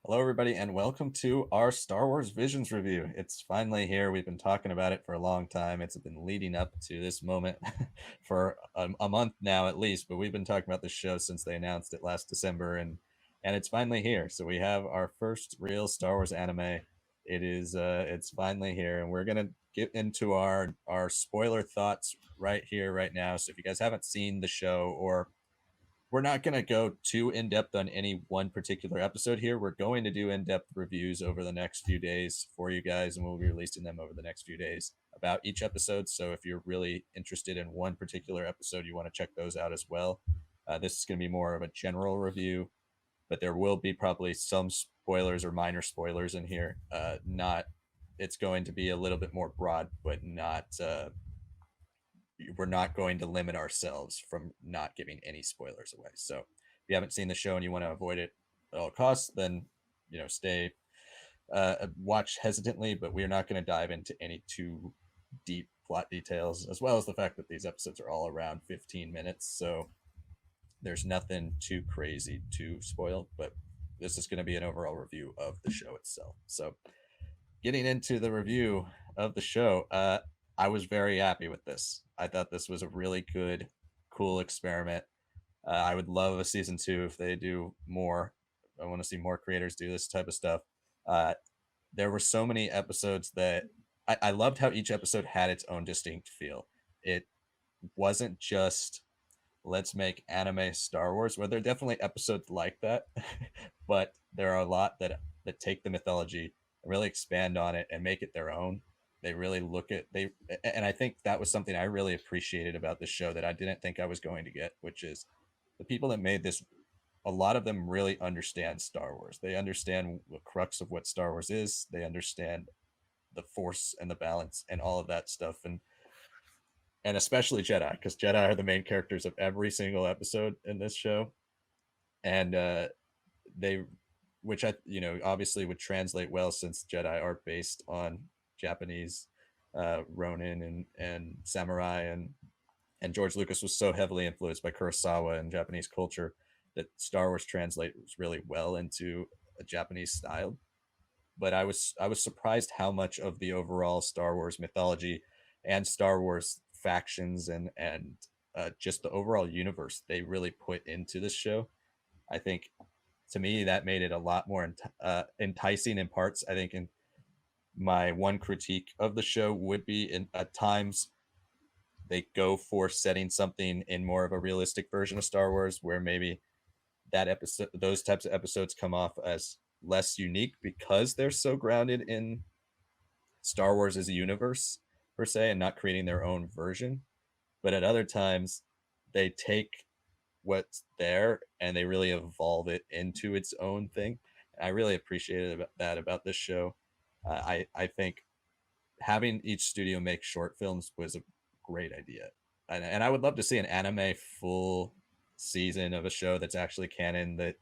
Hello, everybody, and welcome to our Star Wars Visions review. It's finally here. We've been talking about it for a long time. It's been leading up to this moment for a month now, at least. But we've been talking about this show since they announced it last December, and it's finally here. So we have our first real Star Wars anime. It's finally here, and we're gonna get into our spoiler thoughts right here, right now. So if you guys haven't seen the show, or we're not going to go too in depth on any one particular episode here. We're going to do in depth reviews over the next few days for you guys, and we'll be releasing them over the next few days about each episode. So if you're really interested in one particular episode, you want to check those out as well. This is going to be more of a general review, but there will be probably some spoilers or minor spoilers in here. Not, it's going to be a little bit more broad, but not we're not going to limit ourselves from not giving any spoilers away. So if you haven't seen the show and you want to avoid it at all costs, then stay watch hesitantly. But we're not going to dive into any too deep plot details, as well as the fact that these episodes are all around 15 minutes. So there's nothing too crazy to spoil, but this is going to be an overall review of the show itself. So getting into the review of the show, I was very happy with this. I thought this was a really good, cool experiment. I would love a season two if they do more. I want to see more creators do this type of stuff. Uh, there were so many episodes that I loved how each episode had its own distinct feel. It wasn't just let's make anime Star Wars, where there are definitely episodes like that, but there are a lot that take the mythology and really expand on it and make it their own. They really look at they and I think that was something I really appreciated about this show that I didn't think I was going to get, which is the people that made this, a lot of them really understand Star Wars. They understand the crux of what Star Wars is. They understand the force and the balance and all of that stuff, and especially Jedi, because Jedi are the main characters of every single episode in this show, and they, which I obviously would translate well since Jedi are based on Japanese Ronin and samurai, and George Lucas was so heavily influenced by Kurosawa and Japanese culture that Star Wars translates really well into a Japanese style. But I was surprised how much of the overall Star Wars mythology and Star Wars factions and just the overall universe they really put into this show. I think to me that made it a lot more enticing in parts. I think in my one critique of the show would be in at times they go for setting something in more of a realistic version of Star Wars, where maybe that episode, those types of episodes come off as less unique because they're so grounded in Star Wars as a universe per se and not creating their own version. But at other times, they take what's there and they really evolve it into its own thing. I really appreciated that about this show. I think having each studio make short films was a great idea, and I would love to see an anime full season of a show that's actually canon that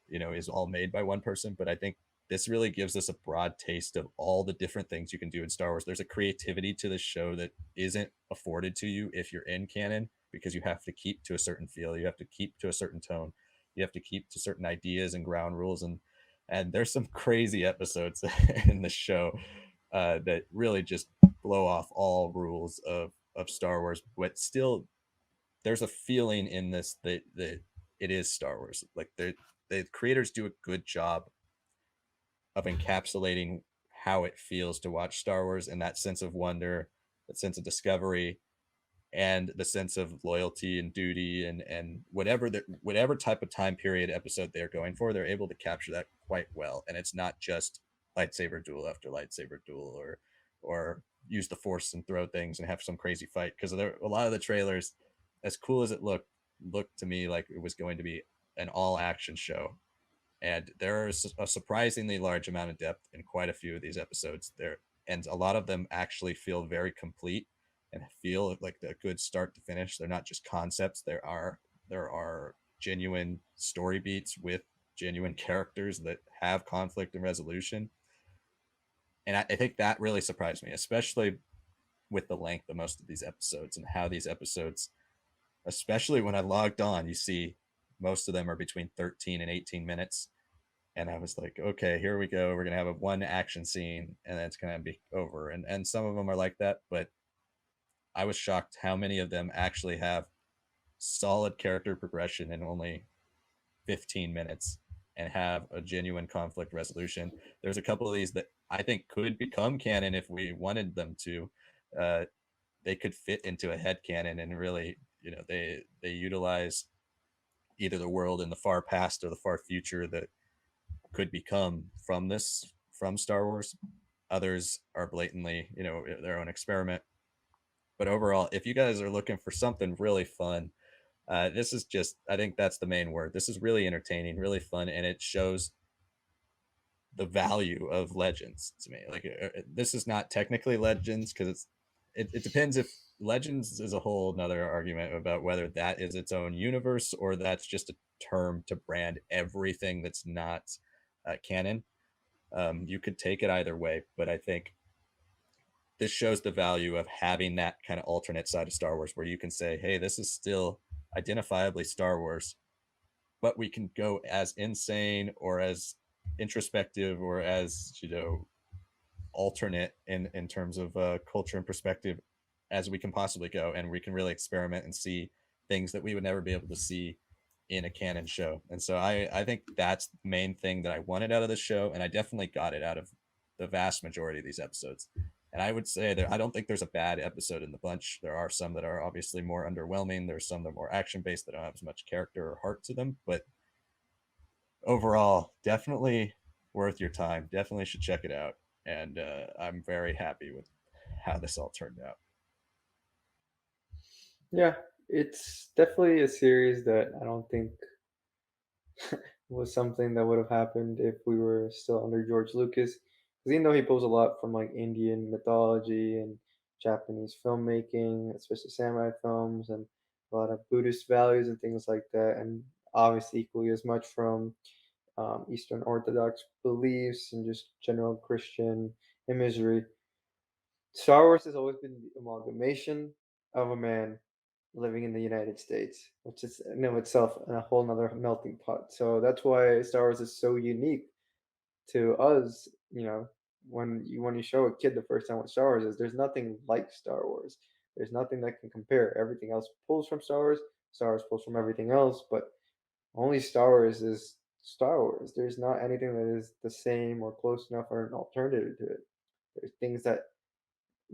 is all made by one person. But I think this really gives us a broad taste of all the different things you can do in Star Wars. There's a creativity to the show that isn't afforded to you if you're in canon, because you have to keep to a certain feel, you have to keep to a certain tone, you have to keep to certain ideas and ground rules, and there's some crazy episodes in the show that really just blow off all rules of Star Wars, but still there's a feeling in this that it is Star Wars. Like the creators do a good job of encapsulating how it feels to watch Star Wars, and that sense of wonder, that sense of discovery, and the sense of loyalty and duty, and whatever type of time period episode they're going for, they're able to capture that quite well. And it's not just lightsaber duel after lightsaber duel, or use the force and throw things and have some crazy fight, because a lot of the trailers, as cool as it looked to me like it was going to be an all action show, and there is a surprisingly large amount of depth in quite a few of these episodes there, and a lot of them actually feel very complete and feel like a good start to finish. They're not just concepts. There are genuine story beats with genuine characters that have conflict and resolution, and I think that really surprised me, especially with the length of most of these episodes and how these episodes, especially when I logged on, you see most of them are between 13 and 18 minutes. and I was like, okay, here we go. We're gonna have a one action scene, and then it's gonna be over. And some of them are like that, but I was shocked how many of them actually have solid character progression in only 15 minutes and have a genuine conflict resolution. There's a couple of these that I think could become canon if we wanted them to. Uh, they could fit into a head canon and really, they utilize either the world in the far past or the far future that could become from Star Wars. Others are blatantly, their own experiment. But overall, if you guys are looking for something really fun, this is just, I think that's the main word. This is really entertaining, really fun, and it shows the value of Legends to me. Like, this is not technically Legends because it depends if Legends is a whole another argument about whether that is its own universe or that's just a term to brand everything that's not canon. You could take it either way, but I think this shows the value of having that kind of alternate side of Star Wars where you can say, hey, this is still identifiably Star Wars, but we can go as insane or as introspective or as, alternate in terms of culture and perspective as we can possibly go, and we can really experiment and see things that we would never be able to see in a canon show. And so I think that's the main thing that I wanted out of the show, and I definitely got it out of the vast majority of these episodes. And I would say that I don't think there's a bad episode in the bunch. There are some that are obviously more underwhelming. There's some that are more action based that don't have as much character or heart to them. But overall, definitely worth your time. Definitely should check it out. And I'm very happy with how this all turned out. Yeah, it's definitely a series that I don't think was something that would have happened if we were still under George Lucas. Because even though he pulls a lot from like Indian mythology and Japanese filmmaking, especially samurai films, and a lot of Buddhist values and things like that, and obviously equally as much from Eastern Orthodox beliefs and just general Christian imagery. Star Wars has always been the amalgamation of a man living in the United States, which is in of itself a whole nother melting pot. So that's why Star Wars is so unique to us. When you show a kid the first time what Star Wars is, there's nothing like Star Wars. There's nothing that can compare. Everything else pulls from Star Wars. Star Wars pulls from everything else, but only Star Wars is Star Wars. There's not anything that is the same or close enough or an alternative to it. There's things that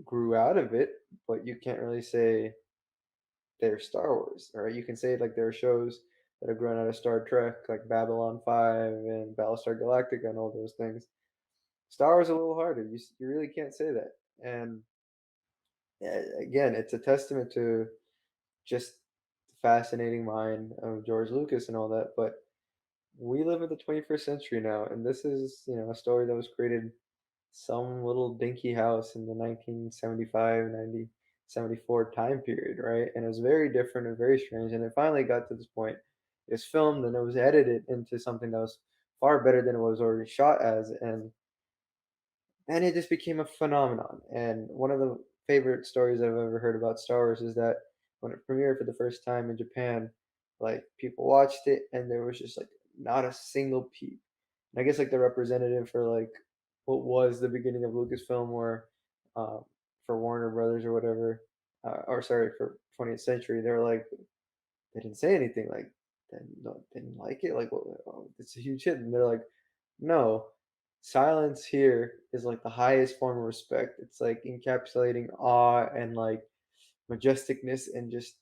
grew out of it, but you can't really say they're Star Wars, right? You can say like there are shows that have grown out of Star Trek, like Babylon 5 and Battlestar Galactica and all those things. Star Wars is a little harder. You really can't say that. And again, it's a testament to just the fascinating mind of George Lucas and all that. But we live in the 21st century now, and this is, a story that was created some little dinky house in the 1975, 1974 time period, right? And it was very different and very strange. And it finally got to this point. It was filmed and it was edited into something that was far better than it was already shot as. And it just became a phenomenon. And one of the favorite stories I've ever heard about Star Wars is that when it premiered for the first time in Japan, like people watched it and there was just like not a single peep. And I guess like the representative for like what was the beginning of Lucasfilm or for Warner Brothers or whatever, or sorry, for 20th Century, they were like, they didn't say anything like, didn't like it, like, oh, it's a huge hit. And they're like, no, silence here is like the highest form of respect. It's like encapsulating awe and like majesticness and just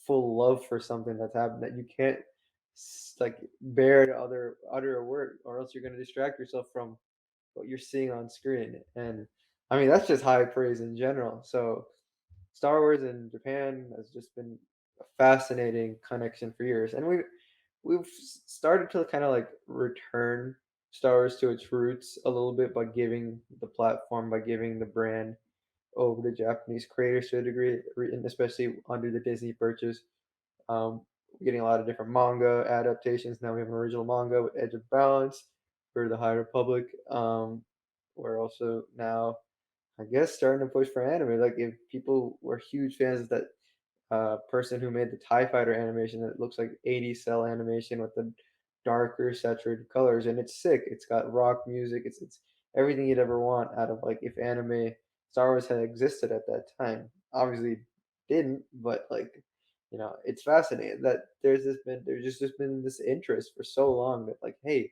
full love for something that's happened that you can't like bear to utter a word, or else you're going to distract yourself from what you're seeing on screen. And I mean, that's just high praise in general. So Star Wars in Japan has just been a fascinating connection for years, and we've started to kind of like return Star Wars to its roots a little bit by giving the platform, by giving the brand over to Japanese creators to a degree, and especially under the Disney purchase. We're getting a lot of different manga adaptations. Now we have an original manga with Edge of Balance for the High Republic. We're also now, I guess, starting to push for anime. Like if people were huge fans of that person who made the Tie Fighter animation that looks like 80s cell animation with the darker saturated colors, and it's sick. It's got rock music. It's everything you'd ever want out of like if anime Star Wars had existed at that time. Obviously didn't, but like it's fascinating that there's just been this interest for so long that like, hey,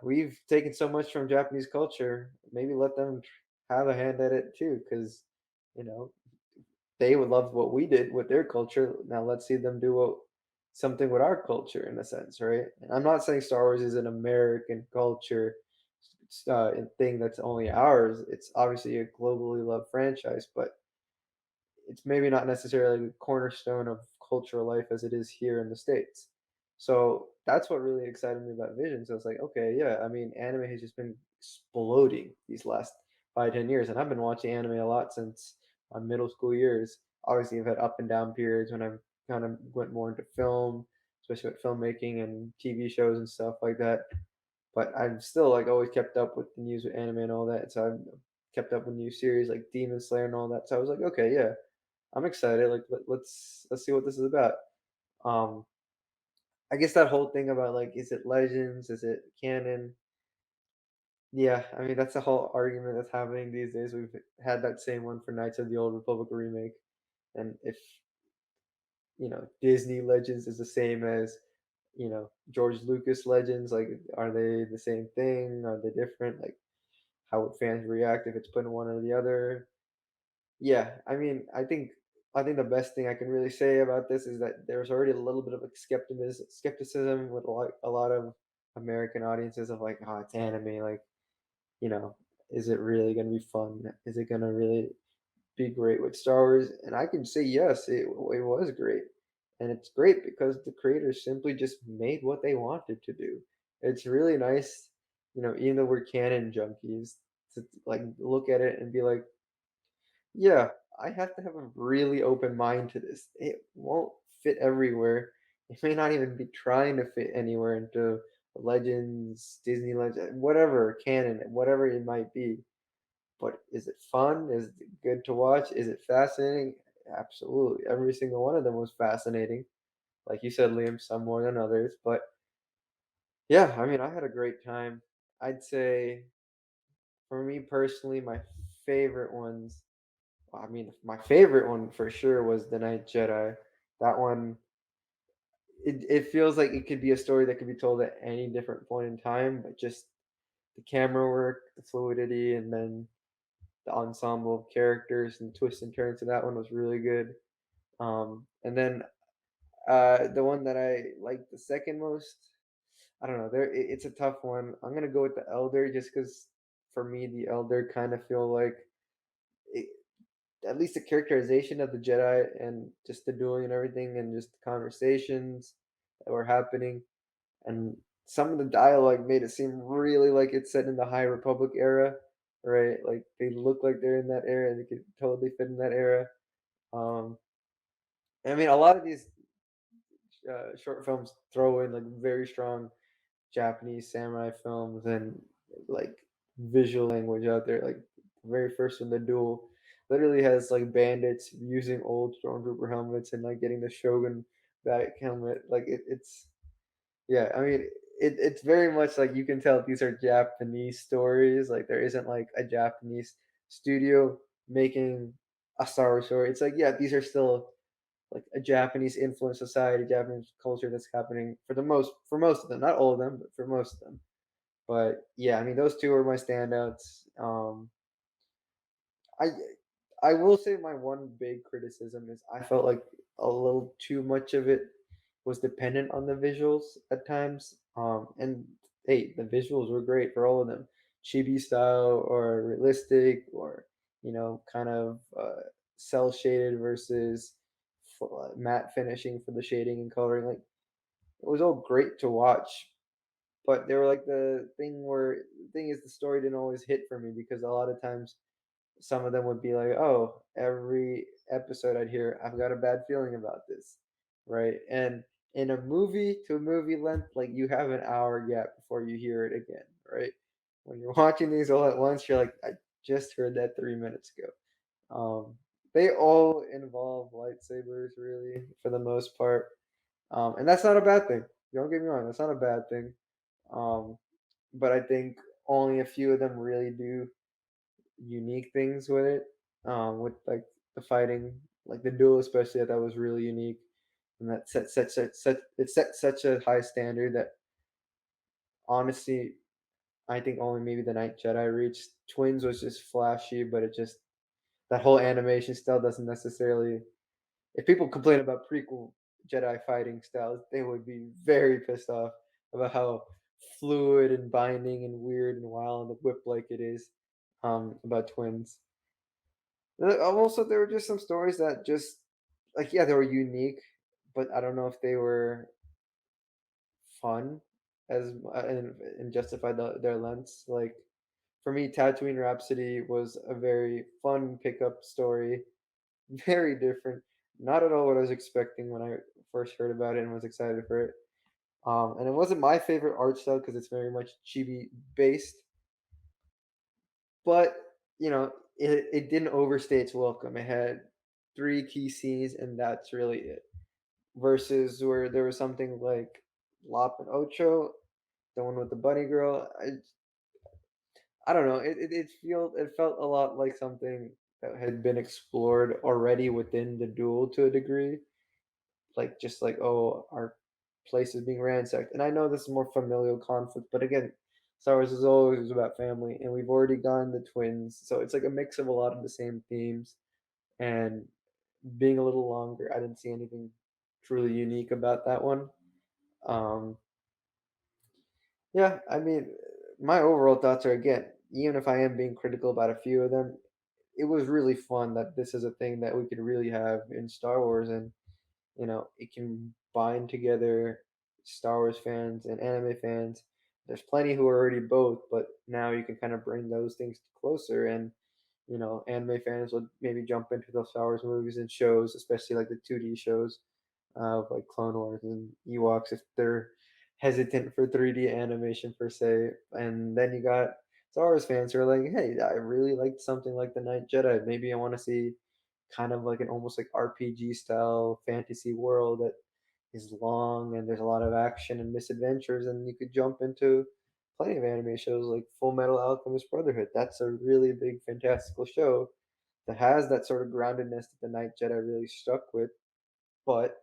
we've taken so much from Japanese culture. Maybe let them have a hand at it too, because you know they would love what we did with their culture. Now let's see them do something with our culture in a sense, right? And I'm not saying Star Wars is an American culture thing that's only ours. It's obviously a globally loved franchise, but it's maybe not necessarily the cornerstone of cultural life as it is here in the States. So that's what really excited me about Vision. So it's like, okay, yeah, I mean, anime has just been exploding these last 5, 10 years. And I've been watching anime a lot since my middle school years. Obviously, I've had up and down periods when I kind of went more into film, especially with filmmaking and TV shows and stuff like that. But I've still like always kept up with the news with anime and all that. So I've kept up with new series like Demon Slayer and all that. So I was like, okay, yeah, I'm excited. Like let's see what this is about. Um, I guess that whole thing about like, is it Legends? Is it canon? Yeah, I mean that's the whole argument that's happening these days. We've had that same one for Knights of the Old Republic remake, and if Disney Legends is the same as George Lucas Legends, like are they the same thing? Are they different? Like how would fans react if it's put in one or the other? Yeah, I mean, I think the best thing I can really say about this is that there's already a little bit of like skepticism with a lot of American audiences of like, oh, it's anime, like, you know, is it really gonna be fun? Is it gonna really be great with Star Wars? And I can say yes, it was great. And it's great because the creators simply just made what they wanted to do. It's really nice, even though we're canon junkies, to like look at it and be like, yeah, I have to have a really open mind to this. It won't fit everywhere. It may not even be trying to fit anywhere into Legends, Disney Legends, whatever, canon, whatever it might be. But is it fun? Is it good to watch? Is it fascinating? Absolutely. Every single one of them was fascinating. Like you said, Liam, some more than others. But yeah, I mean, I had a great time. I'd say for me personally, my favorite ones I mean, my favorite one for sure was The Night Jedi. That one, it feels like it could be a story that could be told at any different point in time, but just the camera work, the fluidity, and then the ensemble of characters and twists and turns to that one was really good. And then the one that I like the second most, I don't know. It's a tough one. I'm gonna go with the Elder just because for me the Elder kind of feel like it, at least the characterization of the Jedi and just the dueling and everything and just the conversations that were happening and some of the dialogue made it seem really like it's set in the High Republic era, right? Like they look like they're in that era and they could totally fit in that era. Um, I mean, a lot of these short films throw in like very strong Japanese samurai films and like visual language out there. Like the very first one, The Duel, literally has like bandits using old stormtrooper helmets and like getting the Shogun back helmet. Like it's yeah. I mean, it's very much like you can tell these are Japanese stories. Like there isn't like a Japanese studio making a Star Wars story. It's like yeah, these are still like a Japanese influenced society, Japanese culture that's happening for most of them, not all of them, but for most of them. But yeah, I mean those two are my standouts. I I will say my one big criticism is I felt like a little too much of it was dependent on the visuals at times. And hey, the visuals were great for all of them, chibi style or realistic or kind of cell shaded versus matte finishing for the shading and coloring. Like it was all great to watch, but they were like the thing is the story didn't always hit for me because a lot of times some of them would be like, "Oh, every episode I'd hear, I've got a bad feeling about this," right? And in a movie to movie length, like you have an hour gap before you hear it again, right? When you're watching these all at once, you're like, "I just heard that 3 minutes ago." They all involve lightsabers, really, for the most part, and that's not a bad thing. Don't get me wrong, that's not a bad thing. Um, but I think only a few of them really do unique things with it. With like the fighting, like the duel especially, I thought was really unique, and that set such a high standard that honestly, I think only maybe the Night Jedi reached. Twins was just flashy, but it just that whole animation style doesn't necessarily. If people complain about prequel Jedi fighting styles, they would be very pissed off about how fluid and binding and weird and wild and whip like it is about twins. Also, there were just some stories that just like yeah, they were unique, but I don't know if they were fun and justify their lengths. Like for me, Tatooine Rhapsody was a very fun pickup story, very different. Not at all what I was expecting when I first heard about it and was excited for it. And it wasn't my favorite art style because it's very much chibi based, but it didn't overstay its welcome. It had three key scenes, and that's really it. Versus where there was something like Lop and Ocho, the one with the bunny girl. I don't know. It felt a lot like something that had been explored already within the duel to a degree. Like just like, oh, our place is being ransacked. And I know this is more familial conflict, but again, Star Wars is always about family, and we've already gone the twins, so it's like a mix of a lot of the same themes. And being a little longer, I didn't see anything truly unique about that one. Um, yeah, I mean, my overall thoughts are again, even if I am being critical about a few of them, it was really fun that this is a thing that we could really have in Star Wars, and it can bind together Star Wars fans and anime fans. There's plenty who are already both, but now you can kind of bring those things closer, and anime fans would maybe jump into those Star Wars movies and shows, especially like the 2D shows of like Clone Wars and Ewoks if they're hesitant for 3D animation per se. And then you got Star Wars fans who are like, hey, I really liked something like the Night Jedi. Maybe I want to see kind of like an almost like RPG style fantasy world that is long and there's a lot of action and misadventures, and you could jump into plenty of anime shows like Full Metal Alchemist Brotherhood. That's a really big fantastical show that has that sort of groundedness that the Night Jedi really stuck with, but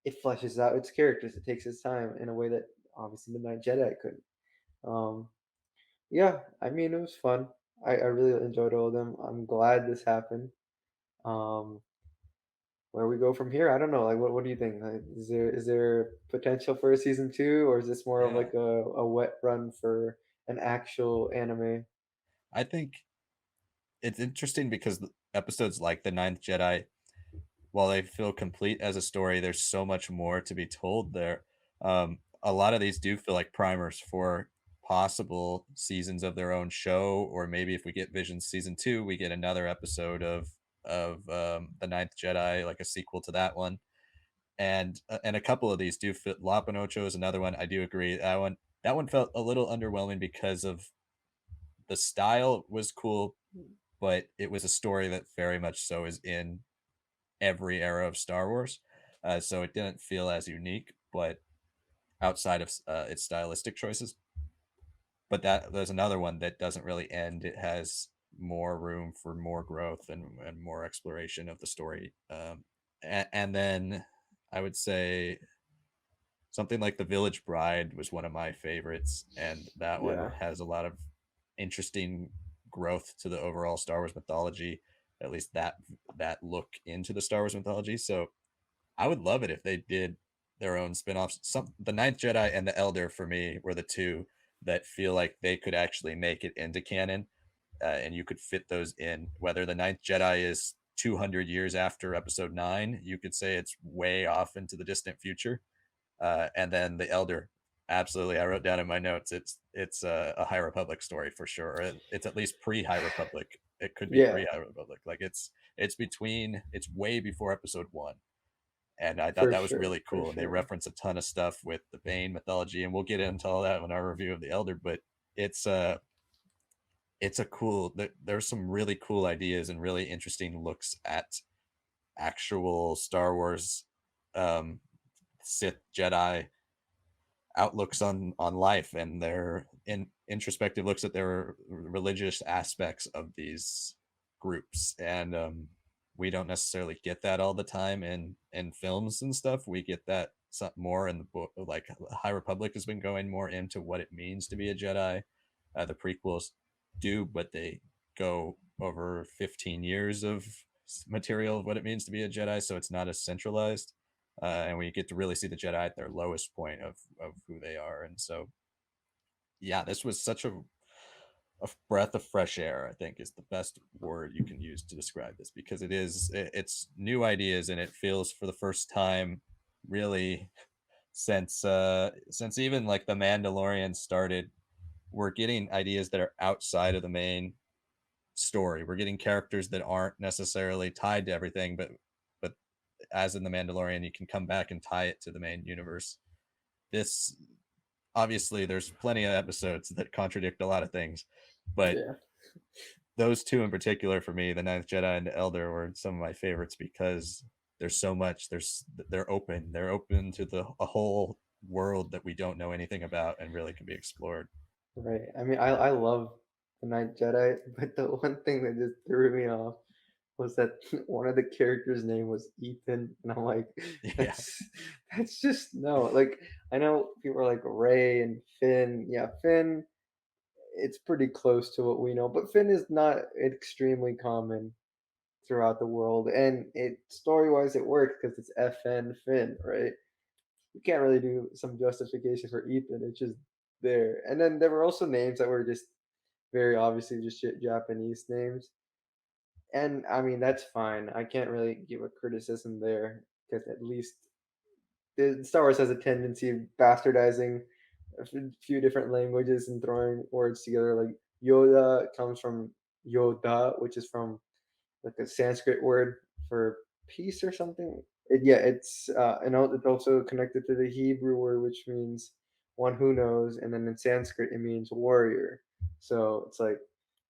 it fleshes out its characters. It takes its time in a way that obviously the Night Jedi couldn't. Um, yeah, I mean it was fun. I really enjoyed all of them. I'm glad this happened. Um, where we go from here, I don't know. Like, what do you think? Like, is there potential for a season two, or is this more of Yeah, like a wet run for an actual anime? I think it's interesting because episodes like the Ninth Jedi, while they feel complete as a story, there's so much more to be told there. A lot of these do feel like primers for possible seasons of their own show, or maybe if we get Visions season two, we get another episode of the Ninth Jedi, like a sequel to that one. And a couple of these do fit. La Pinocho is another one. I do agree that one felt a little underwhelming because of the style was cool, but it was a story that very much so is in every era of Star Wars. So it didn't feel as unique, but outside of its stylistic choices. But there's another one that doesn't really end. It has more room for more growth and more exploration of the story. And then I would say something like The Village Bride was one of my favorites, and that one Yeah, has a lot of interesting growth to the overall Star Wars mythology, at least that look into the Star Wars mythology. So I would love it if they did their own spin-offs. The Ninth Jedi and the Elder for me were the two that feel like they could actually make it into canon, and you could fit those in. Whether the Ninth Jedi is 200 years after Episode 9, you could say it's way off into the distant future, and then the Elder. Absolutely, I wrote down in my notes. It's a High Republic story for sure. It's at least pre High Republic. It could be yeah, pre High Republic. Like it's way before Episode 1, and I thought for that was sure, really for cool. And they sure. reference a ton of stuff with the Bane mythology, and we'll get into all that in our review of the Elder. But it's uh it's a cool. There's some really cool ideas and really interesting looks at actual Star Wars, um, Sith Jedi. outlooks on life and their introspective looks at their religious aspects of these groups. And we don't necessarily get that all the time in films and stuff. We get that more in the book. Like High Republic has been going more into what it means to be a Jedi. The prequels do, but they go over 15 years of material of what it means to be a Jedi, so it's not as centralized. And we get to really see the Jedi at their lowest point of who they are. And so, yeah, this was such a breath of fresh air. I think is the best word you can use to describe this, because it's new ideas, and it feels for the first time really since even like the Mandalorian started, we're getting ideas that are outside of the main story. We're getting characters that aren't necessarily tied to everything, but as in the Mandalorian, you can come back and tie it to the main universe. This obviously there's plenty of episodes that contradict a lot of things, but Yeah. those two in particular for me, the Ninth Jedi and the Elder, were some of my favorites because there's so much. They're open to a whole world that we don't know anything about and really can be explored. Right. I mean, I love the Night Jedi, but the one thing that just threw me off was that one of the characters' name was Ethan, and I'm like, Yeah, that's that's just no. Like, I know people are like Ray and Finn. Yeah, Finn. It's pretty close to what we know, but Finn is not extremely common throughout the world, and it story wise it works because it's FN Finn, right? You can't really do some justification for Ethan. It's just there. And then there were also names that were just very obviously just Japanese names. And I mean, that's fine. I can't really give a criticism there because at least Star Wars has a tendency of bastardizing few different languages and throwing words together. Like Yoda comes from Yoda, which is from like a Sanskrit word for peace or something. Yeah, it's also connected to the Hebrew word, which means one who knows, and then in Sanskrit it means warrior. So it's like,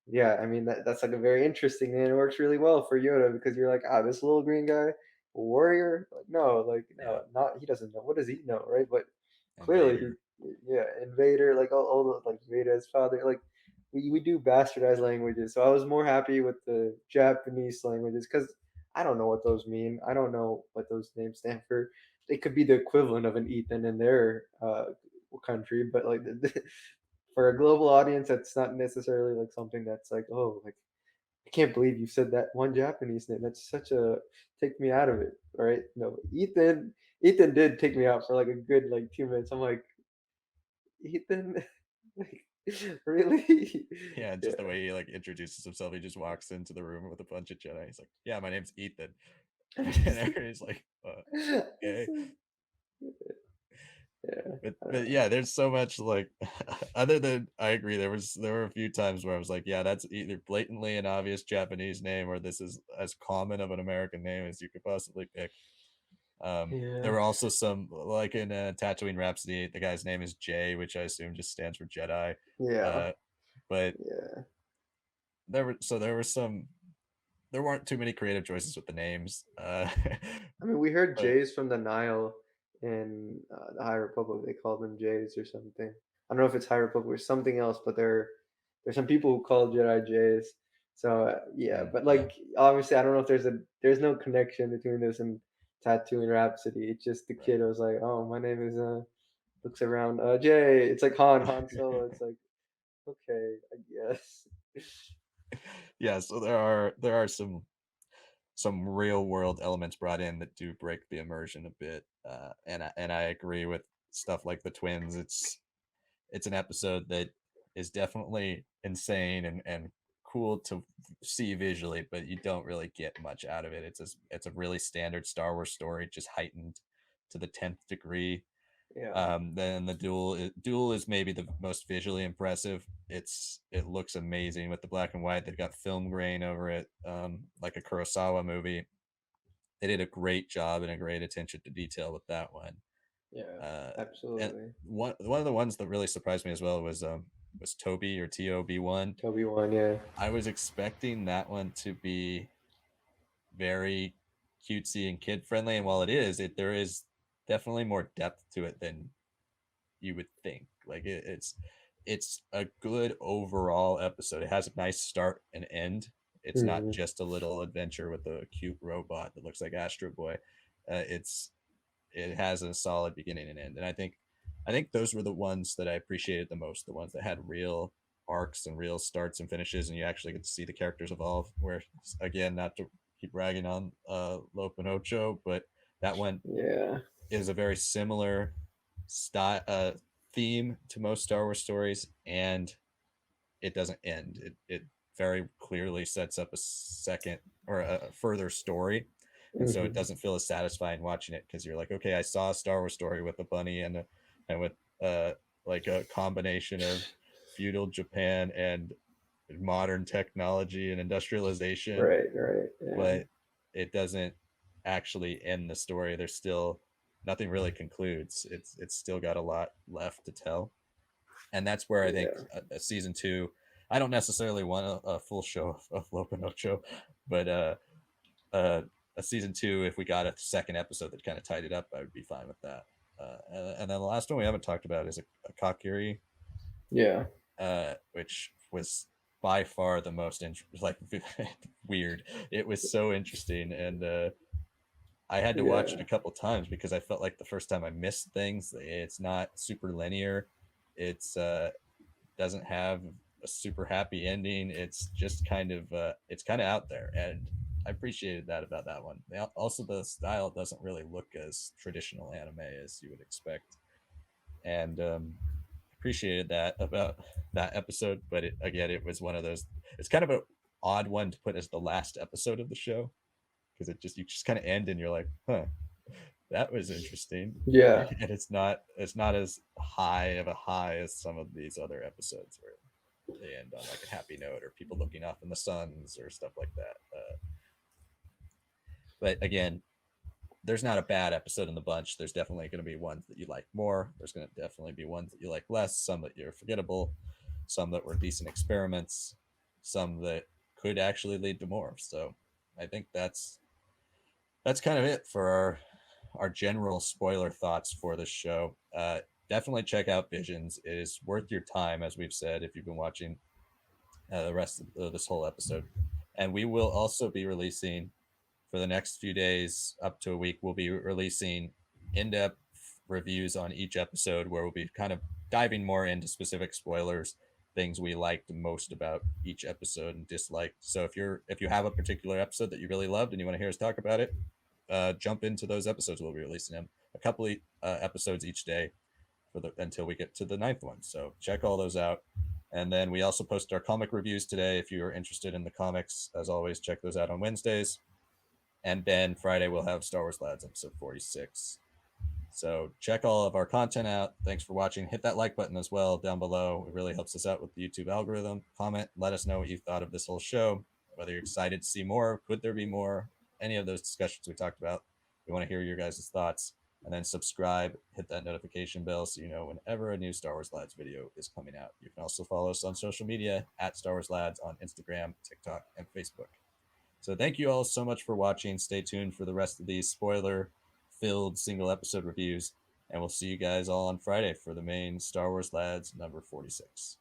yeah, I mean that's like a very interesting and it works really well for Yoda because you're like, ah, this little green guy, a warrior? Like yeah. no, not he doesn't know. What does he know, right? But clearly Invader. yeah, Invader, like all the like Vader's father, like we do bastardized languages. So I was more happy with the Japanese languages because I don't know what those mean. I don't know what those names stand for. They could be the equivalent of an Ethan in their country, but like for a global audience, that's not necessarily like something that's like, oh, like I can't believe you said that one Japanese name. That's such a take me out of it, right? No, Ethan did take me out for like a good like 2 minutes. I'm like, Ethan, like, really? Yeah, just the Yeah. way he like introduces himself, he just walks into the room with a bunch of Jedi. He's like, "Yeah, my name's Ethan," and everybody's like, "Okay." Yeah, I don't But know. yeah, there's so much like other than I agree, there were a few times where I was like, "Yeah, that's either blatantly an obvious Japanese name, or this is as common of an American name as you could possibly pick." There Yeah, were also some like in Tatooine Rhapsody, the guy's name is Jay, which I assume just stands for Jedi. yeah, Uh, but yeah. there were some there weren't too many creative choices with the names. I mean, we heard But Jays from the Nile in the High Republic. They called them Jays or something. I don't know if it's High Republic or something else, but there's some people who call Jedi Jays. So yeah, but yeah, like obviously, I don't know if there's no connection between this and Tattoo and Rhapsody. It's just the right. kid was like, oh, my name is looks around Jay. It's like Han Solo. It's like okay, I guess. Yeah, so there are some real world elements brought in that do break the immersion a bit. And I agree with stuff like the twins. It's an episode that is definitely insane and cool to see visually, but you don't really get much out of it. It's a really standard Star Wars story, just heightened to the 10th degree. Yeah, Then the duel is maybe the most visually impressive. It looks amazing with the black and white. They've got film grain over it, like a Kurosawa movie. They did a great job and a great attention to detail with that one. yeah, Uh, and absolutely. one of the ones that really surprised me as well was Toby or Tob1. Toby one, yeah. I was expecting that one to be very cutesy and kid friendly, and while it is, there is definitely more depth to it than you would think. Like it's a good overall episode. It has a nice start and end. It's not Mhm. just a little adventure with a cute robot that looks like Astro Boy. It has a solid beginning and end, and I think those were the ones that I appreciated the most, the ones that had real arcs and real starts and finishes, and you actually get to see the characters evolve. Where again, not to keep ragging on Lope and Ocho, but that one Yeah. is a very similar style theme to most Star Wars stories, and it doesn't end. It very clearly sets up a second or a further story, and so it Mhm. doesn't feel as satisfying watching it because you're like, okay, I saw a Star Wars story with a bunny and with uh like a combination of feudal Japan and modern technology and industrialization, Right, right, yeah. but it doesn't actually end the story. There's still nothing really concludes. It's still got a lot left to tell, and that's where I think Yeah. a season two. I don't necessarily want a full show of Lopinocho, but a season two, if we got a second episode that kind of tied it up, I would be fine with that. And then the last one we haven't talked about is a Kakiri, Yeah. which was by far the most like weird. It was so interesting, and I had to watch it a Yeah. couple times because I felt like the first time I missed things. It's not super linear. It's doesn't have a super happy ending. It's kind of out there, and I appreciated that about that one. Also, the style doesn't really look as traditional anime as you would expect, and appreciated that about that episode. But it was one of those. It's kind of a odd one to put as the last episode of the show because you just kind of end and you're like, huh, that was interesting. Yeah. And it's not as high of a high as some of these other episodes where they end on like a happy note or people looking off in the suns or stuff like that. But again, there's not a bad episode in the bunch. There's definitely going to be ones that you like more. There's going to definitely be ones that you like less. Some that you're forgettable. Some that were decent experiments. Some that could actually lead to more. So I think that's kind of it for our general spoiler thoughts for the show. Definitely check out Visions. It is worth your time, as we've said, if you've been watching the rest of this whole episode. And we will also be releasing for the next few days, up to a week, we'll be releasing in depth reviews on each episode where we'll be kind of diving more into specific spoilers, things we liked most about each episode and disliked. So if you have a particular episode that you really loved and you want to hear us talk about it, jump into those episodes. We'll be releasing them a couple of episodes each day until we get to the ninth one. So check all those out. And then we also post our comic reviews today. If you're interested in the comics, as always, check those out on Wednesdays. And then Friday we'll have Star Wars Lads episode 46. So check all of our content out. Thanks for watching. Hit that like button as well down below. It really helps us out with the YouTube algorithm. Comment, let us know what you thought of this whole show, whether you're excited to see more, could there be more, any of those discussions we talked about. We want to hear your guys' thoughts. And then subscribe, hit that notification bell so you know whenever a new Star Wars Lads video is coming out. You can also follow us on social media at Star Wars Lads on Instagram, TikTok, and Facebook. So thank you all so much for watching. Stay tuned for the rest of these spoiler filled single episode reviews. And we'll see you guys all on Friday for the main Star Wars Lads number 46.